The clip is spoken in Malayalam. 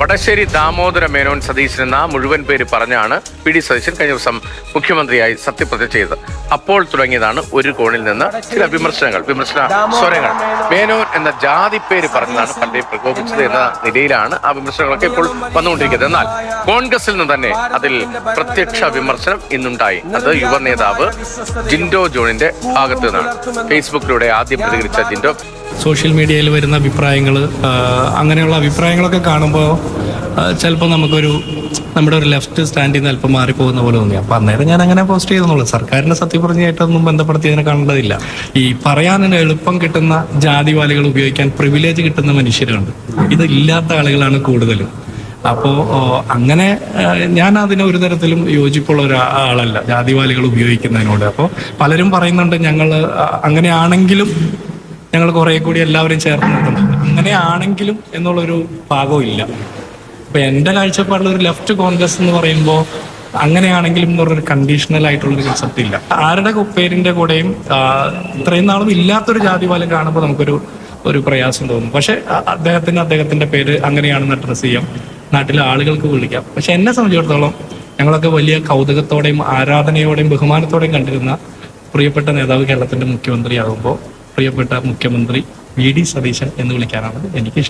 വടശ്ശേരി ദാമോദര മേനോൻ സതീശൻ എന്ന മുഴുവൻ പേര് പറഞ്ഞാണ് പി ഡി സതീശൻ കഴിഞ്ഞ ദിവസം മുഖ്യമന്ത്രിയായി സത്യപ്രതിജ്ഞ ചെയ്തത്. അപ്പോൾ തുടങ്ങിയതാണ് ഒരു കോണിൽ നിന്ന് ചില വിമർശന സ്വരങ്ങൾ. മേനോൻ എന്ന ജാതി പേര് പറഞ്ഞതാണ് പലരെയും പ്രകോപിച്ചത് എന്ന നിലയിലാണ് ആ വിമർശനങ്ങളൊക്കെ ഇപ്പോൾ വന്നുകൊണ്ടിരിക്കുന്നത്. എന്നാൽ കോൺഗ്രസിൽ നിന്ന് തന്നെ അതിൽ പ്രത്യക്ഷ വിമർശനം ഇന്നുണ്ടായി. അത് യുവ നേതാവ് ജിൻഡോ ജോണിന്റെ ഭാഗത്തു നിന്നാണ്. ഫേസ്ബുക്കിലൂടെ ആദ്യം പ്രതികരിച്ച ജിൻഡോ, സോഷ്യൽ മീഡിയയിൽ വരുന്ന അഭിപ്രായങ്ങൾ, അങ്ങനെയുള്ള അഭിപ്രായങ്ങളൊക്കെ കാണുമ്പോൾ ചിലപ്പോൾ നമ്മുടെ ഒരു ലെഫ്റ്റ് സ്റ്റാൻഡിൽ നിന്ന് അല്പം മാറിപ്പോകുന്ന പോലെ തോന്നി. അപ്പം അന്നേരം ഞാൻ അങ്ങനെ പോസ്റ്റ് ചെയ്തെന്നുള്ളൂ. സർക്കാരിന്റെ സത്യപ്രതിജ്ഞയായിട്ടൊന്നും ബന്ധപ്പെടുത്തി അതിനെ കാണേണ്ടതില്ല. ഈ പറയാൻ എളുപ്പം കിട്ടുന്ന ജാതിവാലികൾ ഉപയോഗിക്കാൻ പ്രിവിലേജ് കിട്ടുന്ന മനുഷ്യരുണ്ട്. ഇത് ഇല്ലാത്ത ആളുകളാണ് കൂടുതലും. അപ്പോൾ അങ്ങനെ ഞാൻ അതിന് ഒരു തരത്തിലും യോജിപ്പുള്ള ഒരാളല്ല ജാതിവാലികൾ ഉപയോഗിക്കുന്നതിനോട്. അപ്പോൾ പലരും പറയുന്നുണ്ട് അങ്ങനെയാണെങ്കിലും ഞങ്ങൾ കുറെ കൂടി എല്ലാവരും ചേർന്ന് നിൽക്കുന്നുണ്ട്. അങ്ങനെയാണെങ്കിലും എന്നുള്ളൊരു ഭാഗവും ഇല്ല. അപ്പൊ എന്റെ കാഴ്ചപ്പാടിൽ ഒരു ലെഫ്റ്റ് കോൺഗ്രസ് എന്ന് പറയുമ്പോൾ അങ്ങനെയാണെങ്കിലും എന്ന് പറഞ്ഞൊരു കണ്ടീഷണൽ ആയിട്ടുള്ളൊരു കൺസെപ്റ്റ് ഇല്ല. ആരുടെ പേരിന്റെ കൂടെയും ഇത്രയും നാളും ഇല്ലാത്തൊരു ജാതിവാലം കാണുമ്പോൾ നമുക്കൊരു പ്രയാസം തോന്നും. പക്ഷെ അദ്ദേഹത്തിന്റെ പേര് അങ്ങനെയാണെന്ന് അഡ്രസ് ചെയ്യാം, നാട്ടിലെ ആളുകൾക്ക് വിളിക്കാം. പക്ഷെ എന്നെ സംബന്ധിച്ചിടത്തോളം ഞങ്ങളൊക്കെ വലിയ കൗതുകത്തോടെയും ആരാധനയോടെയും ബഹുമാനത്തോടെയും കണ്ടിരുന്ന പ്രിയപ്പെട്ട നേതാവ് കേരളത്തിന്റെ മുഖ്യമന്ത്രിയാകുമ്പോൾ പ്രിയപ്പെട്ട മുഖ്യമന്ത്രി വി ഡി സതീശൻ എന്ന് വിളിക്കാനാണ് എനിക്കിഷ്ടം.